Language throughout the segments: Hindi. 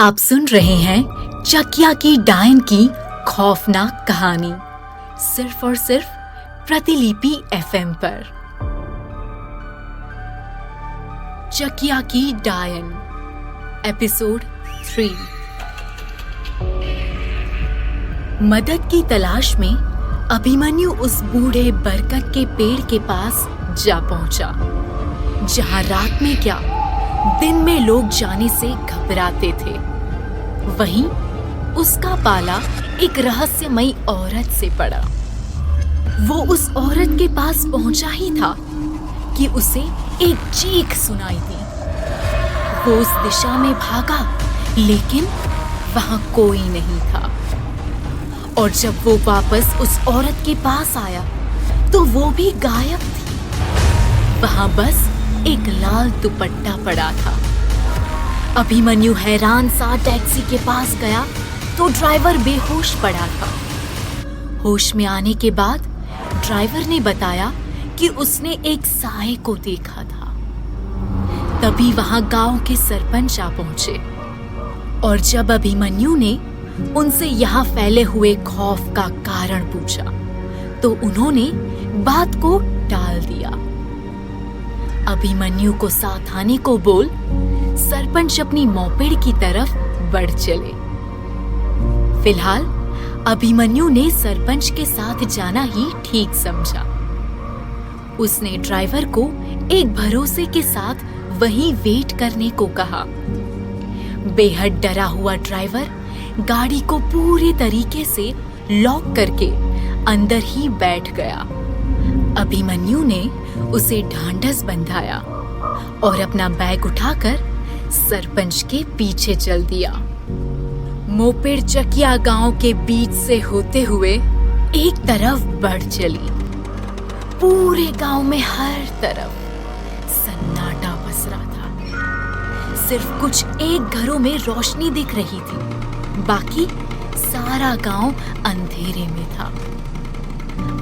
आप सुन रहे हैं चकिया की डायन की खौफनाक कहानी सिर्फ और सिर्फ प्रतिलिपि एफएम पर। चकिया की डायन एपिसोड 3। मदद की तलाश में अभिमन्यु उस बूढ़े बरगद के पेड़ के पास जा पहुंचा, जहां रात में क्या दिन में लोग जाने से घबराते थे। वहीं उसका पाला एक रहस्यमयी औरत से पड़ा। वो उस औरत के पास पहुंचा ही था कि उसे एक चीख सुनाई दी। वो उस दिशा में भागा, लेकिन वहां कोई नहीं था। और जब वो वापस उस औरत के पास आया तो वो भी गायब थी। वहां बस एक लाल दुपट्टा पड़ा था। अभिमन्यु हैरान सा टैक्सी के पास गया तो ड्राइवर बेहोश पड़ा था। होश में आने के बाद ड्राइवर ने बताया कि उसने एक साए को देखा था। तभी वहां गांव के सरपंच आ पहुंचे और जब अभिमन्यु ने उनसे यहाँ फैले हुए खौफ का कारण पूछा तो उन्होंने बात को टाल दिया। अभिमन्यु को साथ आने को बोल सरपंच अपनी मोपेड की तरफ बढ़ चले। फिलहाल अभिमन्यु ने सरपंच के साथ जाना ही ठीक समझा। उसने ड्राइवर को एक भरोसे के साथ वहीं वेट करने को कहा। बेहद डरा हुआ ड्राइवर गाड़ी को पूरे तरीके से लॉक करके अंदर ही बैठ गया। अभिमन्यु ने उसे ढांढस बंधाया और अपना बैग उठाकर सरपंच के पीछे चल दिया। मोपेड चकिया गांव के बीच से होते हुए एक तरफ बढ़ चली। पूरे गांव में हर तरफ सन्नाटा पसरा था। सिर्फ कुछ एक घरों में रोशनी दिख रही थी, बाकी सारा गांव अंधेरे में था।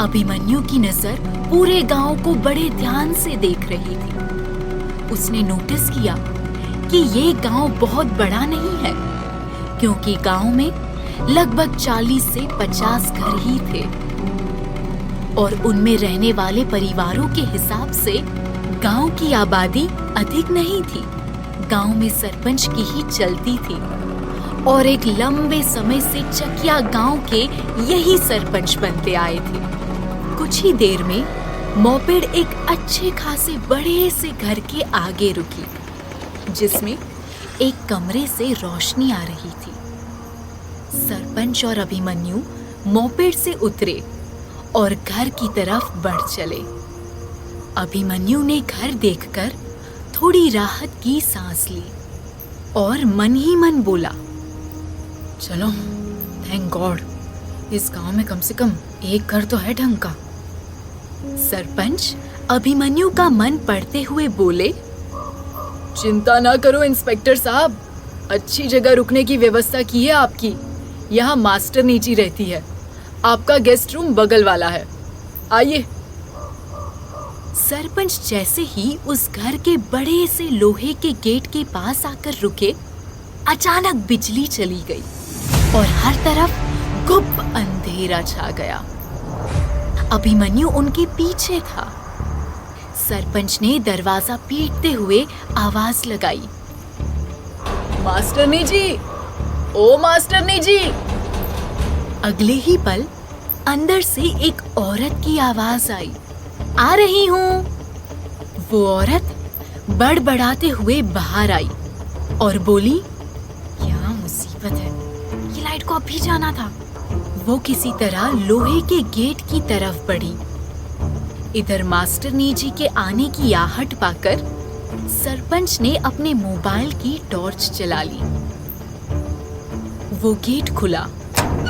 अभिमन्यु की नजर पूरे गांव को बड़े ध्यान से देख रही थी। उसने नोटिस किया कि ये गांव बहुत बड़ा नहीं है, क्योंकि गांव में लगभग 40 से 50 घर ही थे और उनमें रहने वाले परिवारों के हिसाब से गांव की आबादी अधिक नहीं थी। गांव में सरपंच की ही चलती थी और एक लंबे समय से चकिया गांव के यही सरपंच बनते आए थे। कुछ ही देर में मोपेड एक अच्छे खासे बड़े से घर के आगे रुकी, जिसमें एक कमरे से रोशनी आ रही थी। सरपंच और अभिमन्यु मोपेड से उतरे और घर की तरफ बढ़ चले। अभिमन्यु ने घर देखकर थोड़ी राहत की सांस ली और मन ही मन बोला, चलो थैंक गॉड, इस गांव में कम से कम एक घर तो है ढंग का। सरपंच अभिमन्यु का मन पढ़ते हुए बोले, चिंता ना करो इंस्पेक्टर साहब, अच्छी जगह रुकने की व्यवस्था की है आपकी। यहाँ मास्टर नीची रहती है। आपका गेस्ट रूम बगल वाला है, आइए। सरपंच जैसे ही उस घर के बड़े से लोहे के गेट के पास आकर रुके, अचानक बिजली चली गई और हर तरफ गुप्त अंधेरा छा गया। अभिमन्यु उनके पीछे था। सरपंच ने दरवाजा पीटते हुए आवाज लगाई, मास्टरनी जी, ओ मास्टरनी जी। अगले ही पल अंदर से एक औरत की आवाज आई, आ रही हूँ। वो औरत बड़बड़ाते हुए बाहर आई और बोली, क्या मुसीबत है, ये लाइट को अभी जाना था। वो किसी तरह लोहे के गेट की तरफ बढ़ी। इधर मास्टरनी जी के आने की आहट पाकर सरपंच ने अपने मोबाइल की टॉर्च जला ली। वो गेट खुला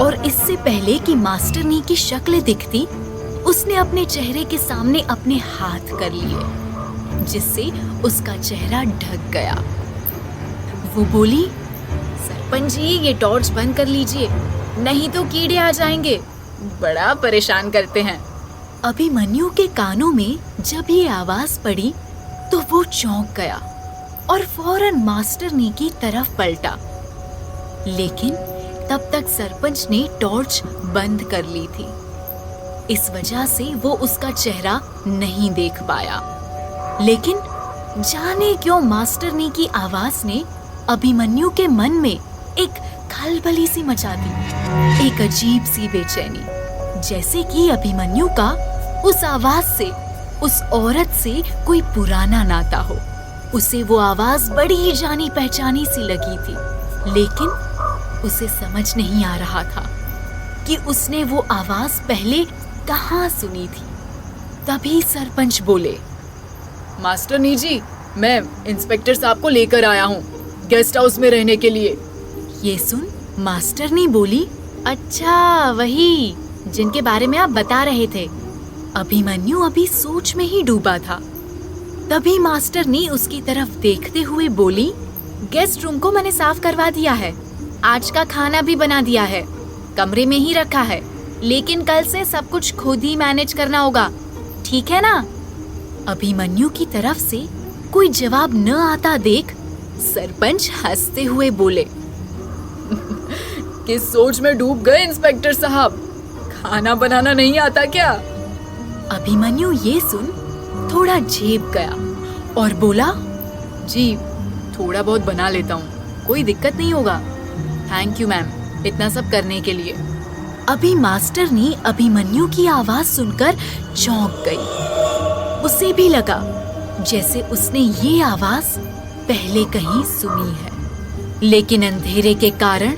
और इससे पहले कि मास्टरनी की शक्ल दिखती, उसने अपने चेहरे के सामने अपने हाथ कर लिए, जिससे उसका चेहरा ढक गया। वो बोली, सरपंच जी ये टॉर्च बंद कर लीजिए, नहीं तो कीड़े आ जाएंगे, बड़ा परेशान करते हैं। अभिमन्यु के कानों में जब ये आवाज पड़ी तो वो चौंक गया और फौरन मास्टरनी की तरफ पलटा। लेकिन तब तक सरपंच ने टॉर्च बंद कर ली थी। इस वजह से वो उसका चेहरा नहीं देख पाया। लेकिन जाने क्यों मास्टरनी की आवाज ने अभिमन्यु के मन में एक खलबली सी मचा दी, एक अजीब सी बेचैनी, जैसे कि अभिमन्यु का उस आवाज से, उस औरत से कोई पुराना नाता हो। उसे वो आवाज बड़ी ही जानी पहचानी सी लगी थी, लेकिन उसे समझ नहीं आ रहा था कि उसने वो आवाज पहले कहाँ सुनी थी। तभी सरपंच बोले, मास्टरनी जी, मैं इंस्पेक्टर साहब को लेकर आया हूँ गेस्ट हाउस में रहने के लिए। ये सुन मास्टरनी बोली, अच्छा वही जिनके बारे में आप बता रहे थे। अभिमन्यु अभी सोच में ही डूबा था। तभी मास्टरनी उसकी तरफ देखते हुए बोली, गेस्ट रूम को मैंने साफ करवा दिया है, आज का खाना भी बना दिया है, कमरे में ही रखा है, लेकिन कल से सब कुछ खुद ही मैनेज करना होगा, ठीक है ना? अभिमन्यु की तरफ से कोई जवाब न आता देख सरपंच हंसते हुए बोले, किस सोच में डूब गए इंस्पेक्टर साहब, खाना बनाना नहीं आता क्या? अभिमन्यु ये सुन थोड़ा झेप गया और बोला, जी थोड़ा बहुत बना लेता हूँ, कोई दिक्कत नहीं होगा। थैंक यू मैम इतना सब करने के लिए। अभी मास्टरनी अभिमन्यु की आवाज सुनकर चौंक गई। उसे भी लगा जैसे उसने ये आवाज पहले कहीं सुनी है, लेकिन अंधेरे के कारण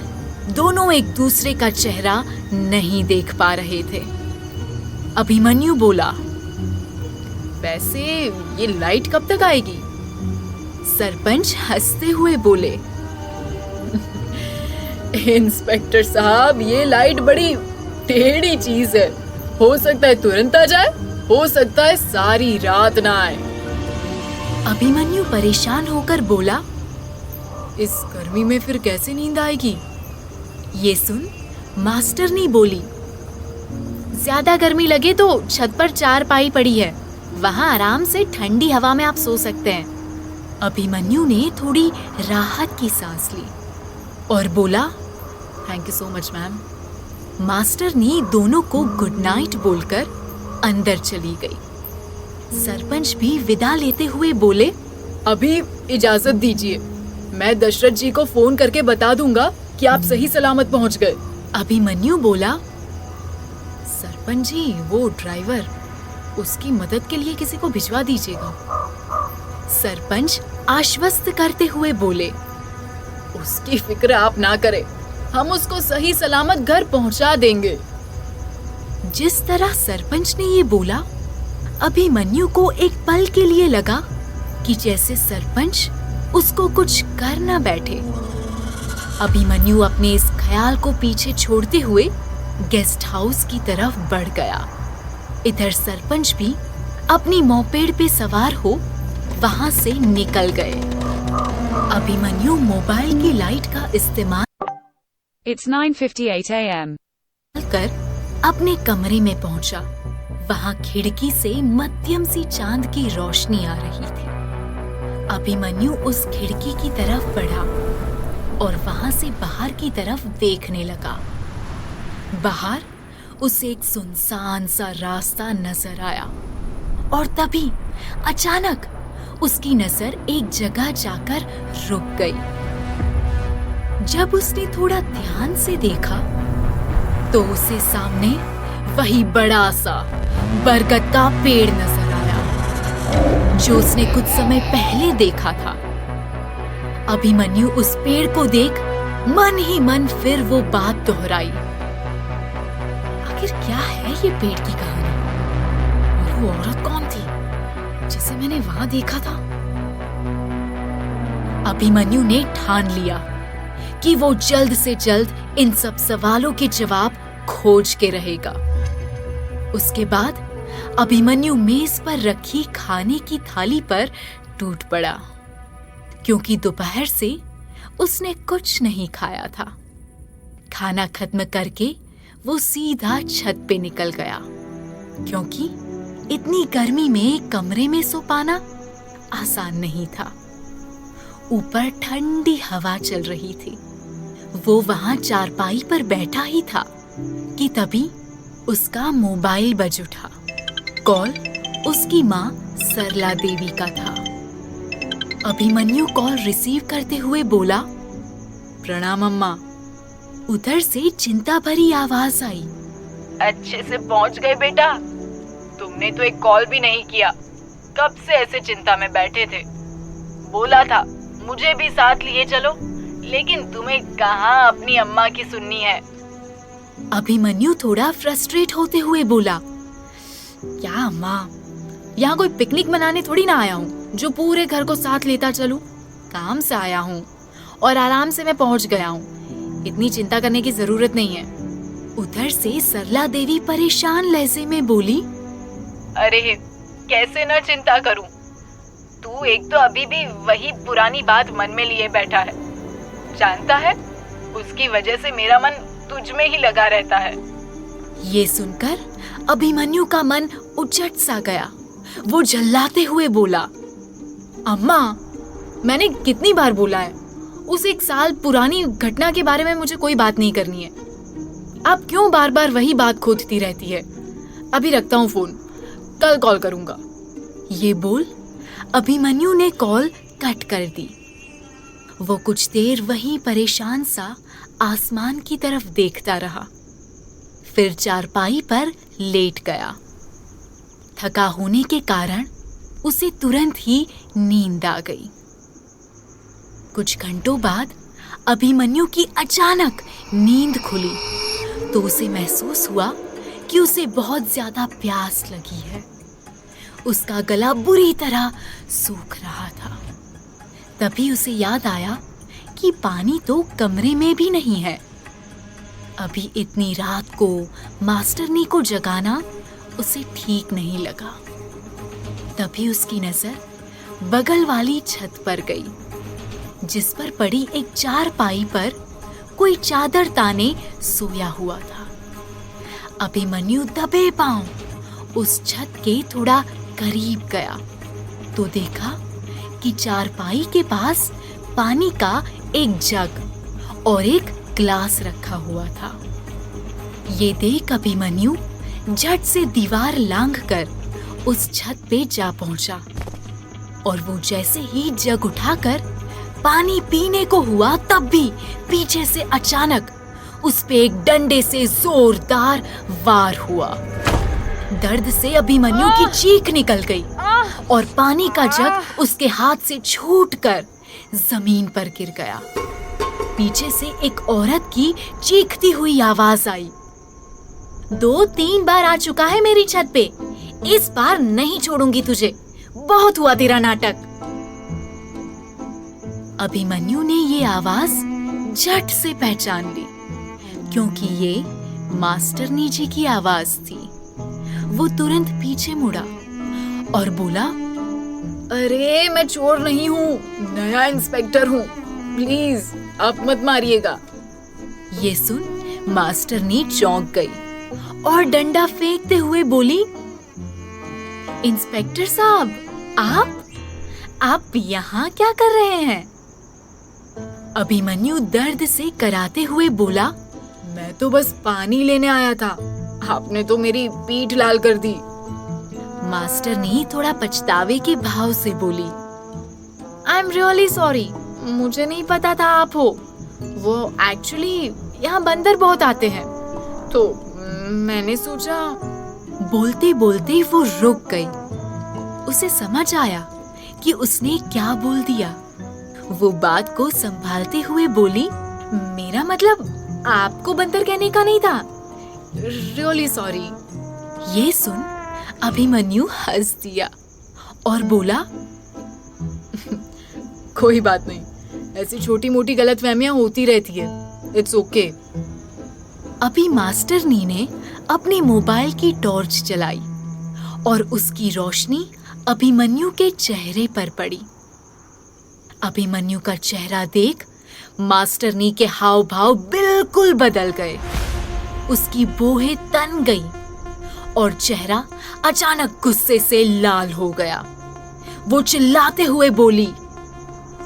दोनों एक दूसरे का चेहरा नहीं देख पा रहे थे। अभिमन्यु बोला, वैसे ये लाइट कब तक आएगी? सरपंच हंसते हुए बोले, इंस्पेक्टर साहब ये लाइट बड़ी टेढ़ी चीज है, हो सकता है तुरंत आ जाए, हो सकता है सारी रात ना आए। अभिमन्यु परेशान होकर बोला, इस गर्मी में फिर कैसे नींद आएगी? ये सुन मास्टरनी बोली, ज्यादा गर्मी लगे तो छत पर चारपाई पड़ी है, वहाँ आराम से ठंडी हवा में आप सो सकते हैं। अभिमन्यु ने थोड़ी राहत की सांस ली और बोला, thank you so much ma'am. मास्टरनी दोनों को गुड नाइट बोलकर अंदर चली गई। सरपंच भी विदा लेते हुए बोले, अभी इजाजत दीजिए, मैं दशरथ जी को फोन करके बता दूंगा कि आप सही सलामत पहुंच गए। अभिमन्यु बोला, सरपंच जी वो ड्राइवर, उसकी मदद के लिए किसी को भिजवा दीजिएगा। सरपंच आश्वस्त करते हुए बोले, उसकी फिक्र आप ना करें, हम उसको सही सलामत घर पहुंचा देंगे। जिस तरह सरपंच ने ये बोला, अभिमन्यु को एक पल के लिए लगा कि जैसे सरपंच उसको कुछ कर न बैठे। अभिमन्यु अपने इस ख्याल को पीछे छोड़ते हुए गेस्ट हाउस की तरफ बढ़ गया। इधर सरपंच भी अपनी मोपेड पे सवार हो वहां से निकल गए। अभिमन्यु मोबाइल की लाइट का इस्तेमाल It's 9:58 a.m. कर अपने कमरे में पहुंचा। वहां खिड़की से मध्यम सी चांद की रोशनी आ रही थी। अभिमन्यु उस खिड़की की तरफ बढ़ा और वहां से बाहर की तरफ देखने लगा। बाहर उसे एक सुनसान सा रास्ता नजर आया और तभी अचानक उसकी नजर एक जगह जाकर रुक गई। जब उसने थोड़ा ध्यान से देखा तो उसे सामने वही बड़ा सा बरगद का पेड़ नजर आया जो उसने कुछ समय पहले देखा था। अभिमन्यु उस पेड़ को देख मन ही मन फिर वो बात दोहराई, आखिर क्या है ये पेड़ की कहानी और वो औरत कौन थी जिसे मैंने वहां देखा था? अभिमन्यु ने ठान लिया कि वो जल्द से जल्द इन सब सवालों के जवाब खोज के रहेगा। उसके बाद अभिमन्यु मेज पर रखी खाने की थाली पर टूट पड़ा, क्योंकि दोपहर से उसने कुछ नहीं खाया था। खाना खत्म करके वो सीधा छत पे निकल गया, क्योंकि इतनी गर्मी में कमरे में सो पाना आसान नहीं था। ऊपर ठंडी हवा चल रही थी, वो वहां चारपाई पर बैठा ही था कि तभी उसका मोबाइल बज उठा। कॉल उसकी माँ सरला देवी का था। अभिमन्यु कॉल रिसीव करते हुए बोला, प्रणाम अम्मा। उधर से चिंता भरी आवाज आई, अच्छे से पहुंच गए बेटा? तुमने तो एक कॉल भी नहीं किया। कब से ऐसे चिंता में बैठे थे? बोला था मुझे भी साथ लिए चलो, लेकिन तुम्हें कहाँ अपनी अम्मा की सुननी है। अभिमन्यु थोड़ा फ्रस्ट्रेट होते हुए बोला, क्या अम्मा, यहाँ कोई पिकनिक मनाने थोड़ी ना आया हूँ जो पूरे घर को साथ लेता चलूं। काम से आया हूँ और आराम से मैं पहुँच गया हूँ। इतनी चिंता करने की जरूरत नहीं है। उधर से सरला देवी परेशान लहजे में बोली, अरे कैसे न चिंता करूं? तू एक तो अभी भी वही पुरानी बात मन में लिए बैठा है। जानता है, उसकी वजह से मेरा मन तुझ में ही लगा रहता है। ये सुनकर अभिमन्यु का मन उचट सा गया। वो झल्लाते हुए बोला, अम्मा, मैंने कितनी बार बोला है, उस 1 साल पुरानी घटना के बारे में मुझे कोई बात नहीं करनी है। आप क्यों बार बार वही बात खोदती रहती है? अभी रखता हूँ फोन, कल कॉल करूंगा। ये बोल अभिमन्यु ने कॉल कट कर दी। वो कुछ देर वहीं परेशान सा आसमान की तरफ देखता रहा, फिर चारपाई पर लेट गया। थका होने के कारण उसे तुरंत ही नींद आ गई। कुछ घंटों बाद अभिमन्यु की अचानक नींद खुली तो उसे महसूस हुआ कि उसे बहुत ज्यादा प्यास लगी है। उसका गला बुरी तरह सूख रहा था। तभी उसे याद आया कि पानी तो कमरे में भी नहीं है। अभी इतनी रात को मास्टरनी को जगाना उसे ठीक नहीं लगा। तभी उसकी नजर बगल वाली छत पर गई, जिस पर पड़ी एक चारपाई पर कोई चादर ताने सोया हुआ था। अभिमन्यु दबे पांव उस छत के थोड़ा करीब गया तो देखा कि चारपाई के पास पानी का एक जग और एक ग्लास रखा हुआ था। ये देख अभिमन्यु झट से दीवार लांघकर उस छत पे जा पहुंचा और वो जैसे ही जग उठाकर पानी पीने को हुआ, तब भी पीछे से अचानक उस पे एक डंडे से जोरदार वार हुआ। दर्द से अभिमन्यु की चीख निकल गई और पानी का जग उसके हाथ से छूटकर जमीन पर गिर गया। पीछे से एक औरत की चीखती हुई आवाज आई, 2-3 बार आ चुका है मेरी छत पे, इस बार नहीं छोड़ूंगी तुझे, बहुत हुआ तेरा नाटक। अभिमन्यु ने ये आवाज झट से पहचान ली, क्योंकि ये मास्टरनी जी की आवाज थी। वो तुरंत पीछे मुड़ा और बोला, अरे मैं चोर नहीं हूँ, नया इंस्पेक्टर हूँ, प्लीज आप मत मारिएगा। ये सुन मास्टरनी चौंक गई और डंडा फेंकते हुए बोली, इंस्पेक्टर साहब, आप यहाँ क्या कर रहे हैं? अभिमन्यु दर्द से कराते हुए बोला, मैं तो बस पानी लेने आया था, आपने तो मेरी पीठ लाल कर दी। मास्टरनी थोड़ा पछतावे के भाव से बोली, आई एम रियली सॉरी, मुझे नहीं पता था आप हो। वो एक्चुअली यहाँ बंदर बहुत आते हैं, तो मैंने सोचा। बोलते बोलते वो रुक गई। उसे समझ आया कि उसने क्या बोल दिया। वो बात को संभालते हुए बोली, मेरा मतलब आपको बंदर कहने का नहीं था, रियली सॉरी। ये सुन अभिमन्यु हंस दिया और बोला, कोई बात नहीं, ऐसी छोटी मोटी गलतफहमियां होती रहती है, इट्स ओके। अभी मास्टरनी ने अपने मोबाइल की टॉर्च जलाई और उसकी रोशनी अभिमन्यु के चेहरे पर पड़ी। अभिमन्यु का चेहरा देख मास्टरनी के हाव भाव बिल्कुल बदल गए। उसकी बोहें तन गई और चेहरा अचानक गुस्से से लाल हो गया। वो चिल्लाते हुए बोली,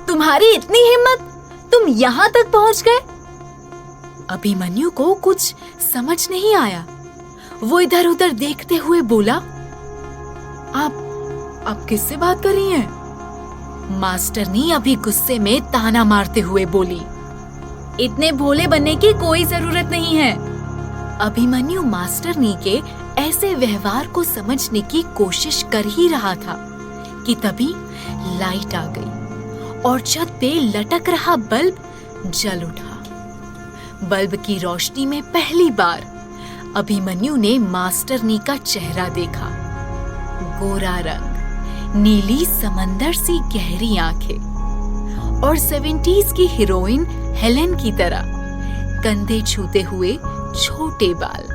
तुम्हारी इतनी हिम्मत, तुम यहाँ तक पहुंच गए? अभिमन्यु को कुछ समझ नहीं आया। वो इधर उधर देखते हुए बोला, आप किससे बात कर रही हैं? मास्टरनी अभी गुस्से में ताना मारते हुए बोली, इतने भोले बनने की कोई जरूरत नहीं है। अभिमन्यु मास्टरनी के ऐसे व्यवहार को समझने की कोशिश कर ही रहा था कि तभी लाइट आ गई और छत पे लटक रहा बल्ब जल उठा। बल्ब की रोशनी में पहली बार अभिमन्यु ने मास्टरनी का चेहरा देखा। गोरा रंग, नीली समंदर सी गहरी आंखें और 70s की हीरोइन हेलेन की तरह कंधे छूते हुए छोटे बाल।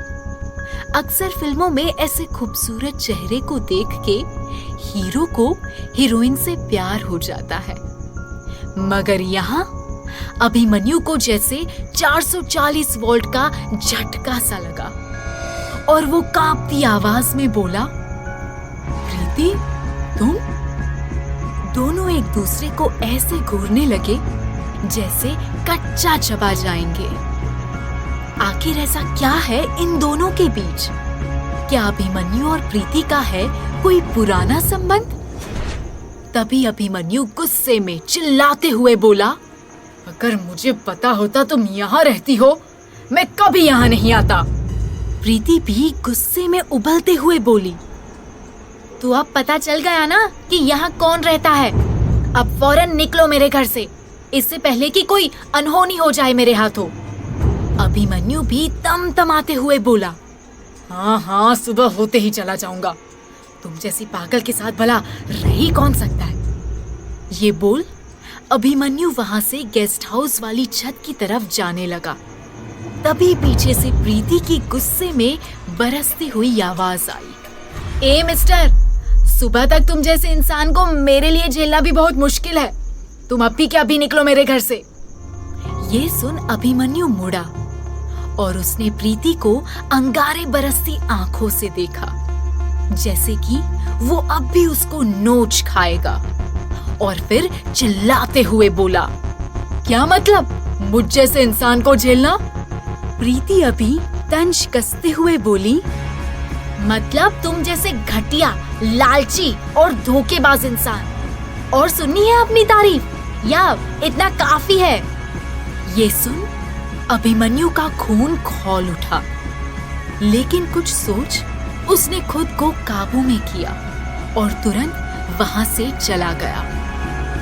अक्सर फिल्मों में ऐसे खूबसूरत चेहरे को देख के हीरो को हीरोइन से प्यार हो जाता है, मगर यहाँ अभिमन्यु को जैसे 440 वोल्ट का झटका सा लगा और वो कांपती आवाज में बोला, प्रीति, तुम? दोनों एक दूसरे को ऐसे घूरने लगे जैसे कच्चा चबा जाएंगे। आखिर ऐसा क्या है इन दोनों के बीच? क्या अभिमन्यु और प्रीति का है कोई पुराना संबंध? तभी अभिमन्यु गुस्से में चिल्लाते हुए बोला, अगर मुझे पता होता तुम यहाँ रहती हो, मैं कभी यहाँ नहीं आता। प्रीति भी गुस्से में उबलते हुए बोली, तो अब पता चल गया ना कि यहाँ कौन रहता है। अब फौरन निकलो मेरे घर से, इससे पहले कि कोई अनहोनी हो जाए मेरे हाथों। अभिमन्यु भी तमतमाते हुए बोला, हाँ, सुबह होते ही चला जाऊंगा। तुम जैसी पागल के साथ भला रह ही कौन सकता है। ये बोल अभिमन्यु वहां से गेस्ट हाउस वाली छत की तरफ जाने लगा। तभी पीछे से प्रीति की गुस्से में बरसती हुई आवाज आई, ए मिस्टर, सुबह तक तुम जैसे इंसान को मेरे लिए झेलना भी बहुत मुश्किल है। तुम अभी के अभी निकलो मेरे घर से। ये सुन अभिमन्यु मुड़ा और उसने प्रीति को अंगारे बरसती आंखों से देखा, जैसे कि वो अब भी उसको नोच खाएगा, और फिर चिल्लाते हुए बोला, क्या मतलब मुझ जैसे इंसान को झेलना? प्रीति अभी तंज कसते हुए बोली, मतलब तुम जैसे घटिया, लालची और धोखेबाज इंसान। और सुननी है अपनी तारीफ या इतना काफी है? ये सुन अभिमन्यु का खून खौल उठा, लेकिन कुछ सोच उसने खुद को काबू में किया और तुरंत वहां से चला गया।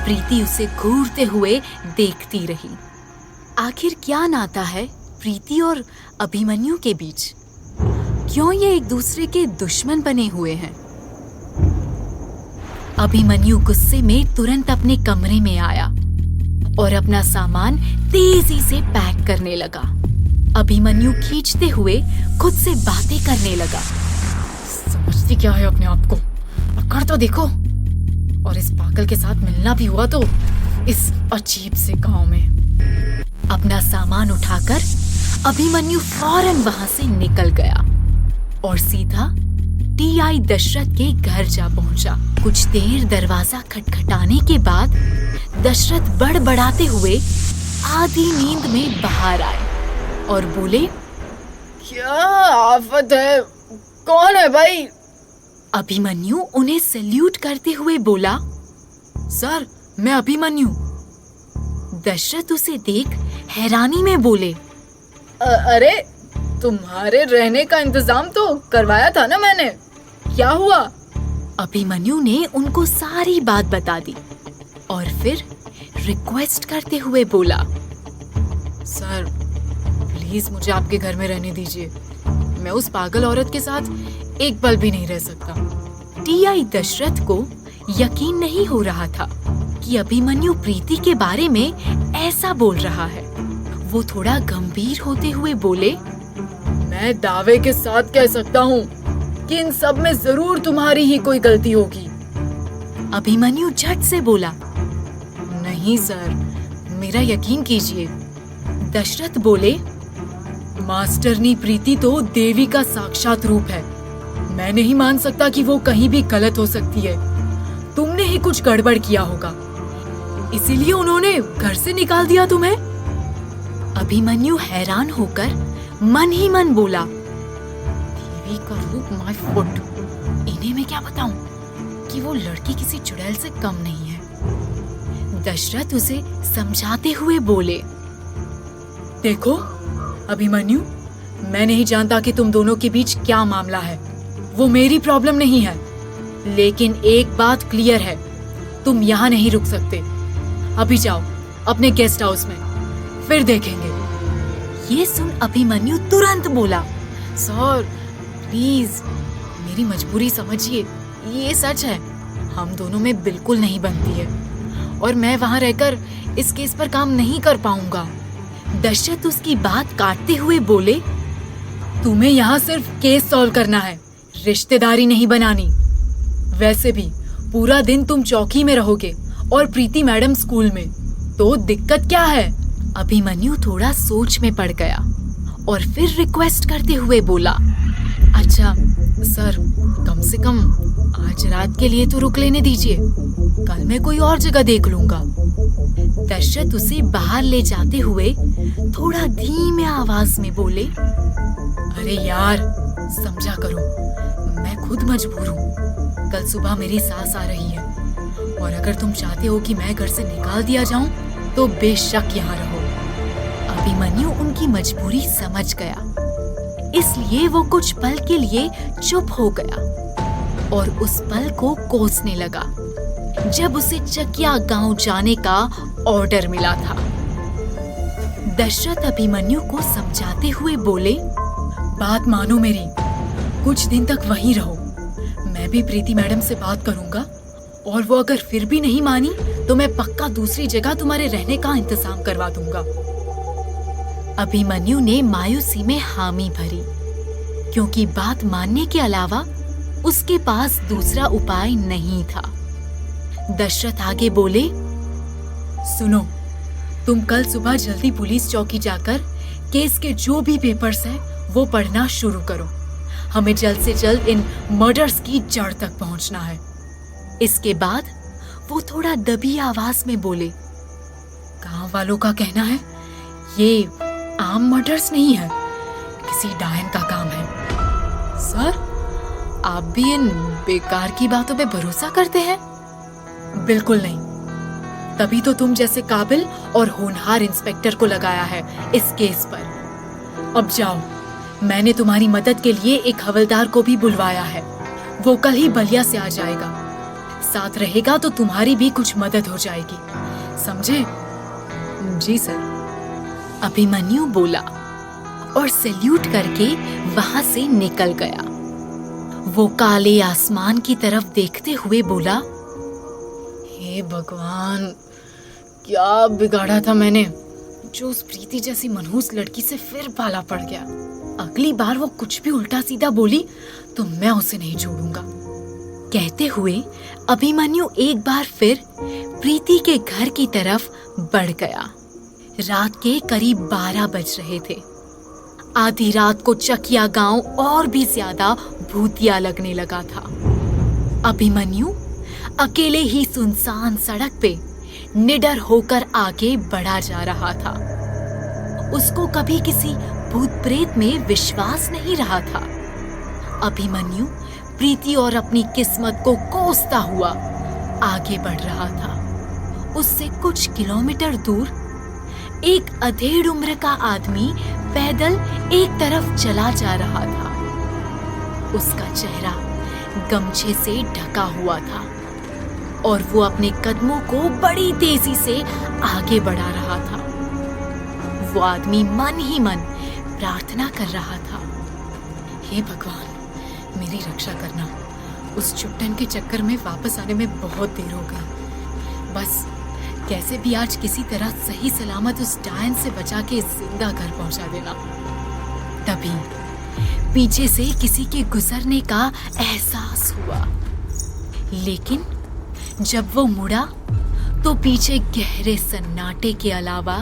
प्रीति उसे घूरते हुए देखती रही। आखिर क्या नाता है प्रीति और अभिमन्यु के बीच? क्यों ये एक दूसरे के दुश्मन बने हुए हैं? अभिमन्यु गुस्से में तुरंत अपने कमरे में आया और अपना सामान तेजी से पैक करने लगा। अभिमन्यु खींचते हुए खुद से बातें करने लगा, समझती क्या है अपने आप को? कर तो देखो। और इस पागल के साथ मिलना भी हुआ तो इस अजीब से गांव में। अपना सामान उठाकर अभिमन्यु फौरन वहां से निकल गया और सीधा टीआई दशरथ के घर जा पहुंचा। कुछ देर दरवाजा खटखटाने के बाद दशरथ बड़बड़ाते हुए आधी नींद में बाहर आए और बोले, क्या आफत है? कौन है भाई? अभिमन्यु उन्हें सैल्यूट करते हुए बोला, सर, मैं अभिमन्यु। दशरथ उसे देख हैरानी में बोले, अरे तुम्हारे रहने का इंतजाम तो करवाया था ना मैंने, क्या हुआ? अभिमन्यु ने उनको सारी बात बता दी और फिर रिक्वेस्ट करते हुए बोला, सर प्लीज मुझे आपके घर में रहने दीजिए। मैं उस पागल औरत के साथ एक पल भी नहीं रह सकता। टीआई दशरथ को यकीन नहीं हो रहा था कि अभिमन्यु प्रीति के बारे में ऐसा बोल रहा है। वो थोड़ा गंभीर होते हुए बोले, मैं दावे के साथ कह सकता हूँ कि इन सब में जरूर तुम्हारी ही कोई गलती होगी। अभिमन्यु झट से बोला, नहीं सर, मेरा यकीन कीजिए। दशरथ बोले, मास्टरनी प्रीति तो देवी का साक्षात रूप है। मैं नहीं मान सकता कि वो कहीं भी गलत हो सकती है। तुमने ही कुछ गड़बड़ किया होगा, इसीलिए उन्होंने घर से निकाल दिया तुम्हें। अभिमन्यु हैरान होकर मन ही मन बोला, देवी का रूप माय फुट, इन्हें मैं क्या बताऊं कि वो लड़की किसी चुड़ैल से कम नहीं है। दशरथ उसे समझाते हुए बोले, देखो अभिमन्यु, मैं नहीं जानता कि तुम दोनों के बीच क्या मामला है, वो मेरी प्रॉब्लम नहीं है, लेकिन एक बात क्लियर है, तुम यहाँ नहीं रुक सकते। अभी जाओ अपने गेस्ट हाउस में, फिर देखेंगे। ये सुन अभिमन्यु तुरंत बोला, सर प्लीज मेरी मजबूरी समझिए, ये सच है, हम दोनों में बिल्कुल नहीं बनती है और मैं वहाँ रहकर इस केस पर काम नहीं कर पाऊंगा। दशरथ उसकी बात काटते हुए बोले, तुम्हें यहाँ सिर्फ केस सॉल्व करना है, रिश्तेदारी नहीं बनानी। वैसे भी पूरा दिन तुम चौकी में रहोगे और प्रीति मैडम स्कूल में, तो दिक्कत क्या है? अभिमन्यु थोड़ा सोच में पड़ गया और फिर रिक्वेस्ट करते हुए बोला, अच्छा सर, कम से कम आज रात के लिए तो रुक लेने दीजिए, कल मैं कोई और जगह देख लूंगा। दशरथ उसे बाहर ले जाते हुए थोड़ा धीमे आवाज में बोले, अरे यार समझा करो, मैं खुद मजबूर हूँ, कल सुबह मेरी सास आ रही है और अगर तुम चाहते हो कि मैं घर से निकाल दिया जाऊं तो बेशक यहाँ रहो। अभिमन्यु उनकी मजबूरी समझ गया, इसलिए वो कुछ पल के लिए चुप हो गया और उस पल को कोसने लगा जब उसे चकिया गांव जाने का ऑर्डर मिला था। दशरथ अभिमन्यु को समझाते हुए बोले, बात मानो मेरी, कुछ दिन तक वहीं रहो, मैं भी प्रीति मैडम से बात करूंगा और वो अगर फिर भी नहीं मानी तो मैं पक्का दूसरी जगह तुम्हारे रहने का इंतजाम करवा दूंगा। अभिमन्यु ने मायूसी में हामी भरी, क्योंकि बात मानने के अलावा उसके पास दूसरा उपाय नहीं था। दशरथ आगे बोले, सुनो, तुम कल सुबह जल्दी पुलिस चौकी जाकर केस के जो भी पेपर्स हैं वो पढ़ना शुरू करो, हमें जल्द से जल्द इन मर्डर्स की जड़ तक पहुंचना है। इसके बाद वो थोड़ा दबी आवाज में बोले, गांव वालों का कहना है ये आम मर्डर्स नहीं है, किसी डायन का काम है। सर, आप भी इन बेकार की बातों पे भरोसा करते हैं? बिल्कुल नहीं, तभी तो तुम जैसे काबिल और होनहार इंस्पेक्टर को लगाया है इस केस पर। अब जाओ, मैंने तुम्हारी मदद के लिए एक हवलदार को भी बुलवाया है, वो कल ही बलिया से आ जाएगा, साथ रहेगा तो तुम्हारी भी कुछ मदद हो जाएगी, समझे? जी सर, अभिमन्यु बोला और सैल्यूट करके वहां से निकल गया। वो काले आसमान की तरफ देखते हुए बोला, हे भगवान, क्या बिगाड़ा था मैंने जो उस प्रीति जैसी मनहूस लड़की से फिर पाला पड़ गया। अगली बार वो कुछ भी उल्टा सीधा बोली तो मैं उसे नहीं छोड़ूंगा। कहते हुए अभिमन्यु एक बार फिर प्रीति के घर की तरफ बढ़ गया। रात के करीब 12 बज रहे थे। आधी रात को चकिया गांव और भी ज्यादा भूतिया लगने लगा था। अभिमन्यु अकेले ही सुनसान सड़क पे निडर होकर आगे बढ़ा जा रहा था। उसको कभी किसी भूत प्रेत में विश्वास नहीं रहा था। अभिमन्यु प्रीति और अपनी किस्मत को कोसता हुआ आगे बढ़ रहा था। उससे कुछ किलोमीटर दूर एक अधेड़ उम्र का आदमी पैदल एक तरफ चला जा रहा था। उसका चेहरा गमछे से ढका हुआ था और वो अपने कदमों को बड़ी तेजी से आगे बढ़ा रहा था। वो आदमी मन ही मन प्रार्थना कर रहा था, हे भगवान, मेरी रक्षा करना, उस चुट्टन के चक्कर में वापस आने में बहुत देर हो गई। बस कैसे भी आज किसी तरह सही सलामत उस डायन से बचा के जिंदा घर पहुंचा देना। तभी पीछे से किसी के गुजरने का एहसास हुआ, लेकिन जब वो मुड़ा तो पीछे गहरे सन्नाटे के अलावा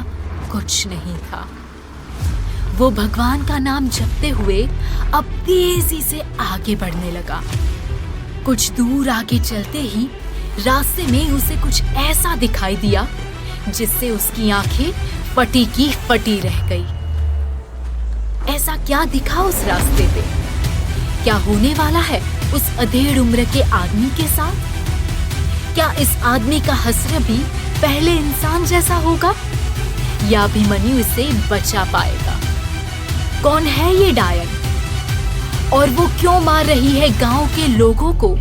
कुछ नहीं था। वो भगवान का नाम जपते हुए अब तेजी से आगे बढ़ने लगा। कुछ दूर आगे चलते ही रास्ते में उसे कुछ ऐसा दिखाई दिया जिससे उसकी आंखें फटी की फटी रह गई। ऐसा क्या दिखा उस रास्ते पे? क्या होने वाला है उस अधेड़ उम्र के आदमी के साथ? क्या इस आदमी का हश्र भी पहले इंसान जैसा होगा, या अभिमन्यु इसे बचा पाएगा? कौन है ये डायन, और वो क्यों मार रही है गांव के लोगों को?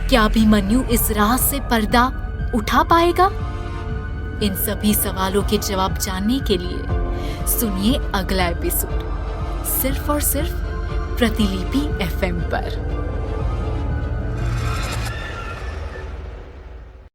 क्या अभिमन्यु इस राज से पर्दा उठा पाएगा? इन सभी सवालों के जवाब जानने के लिए सुनिए अगला एपिसोड, सिर्फ और सिर्फ प्रतिलिपि FM पर।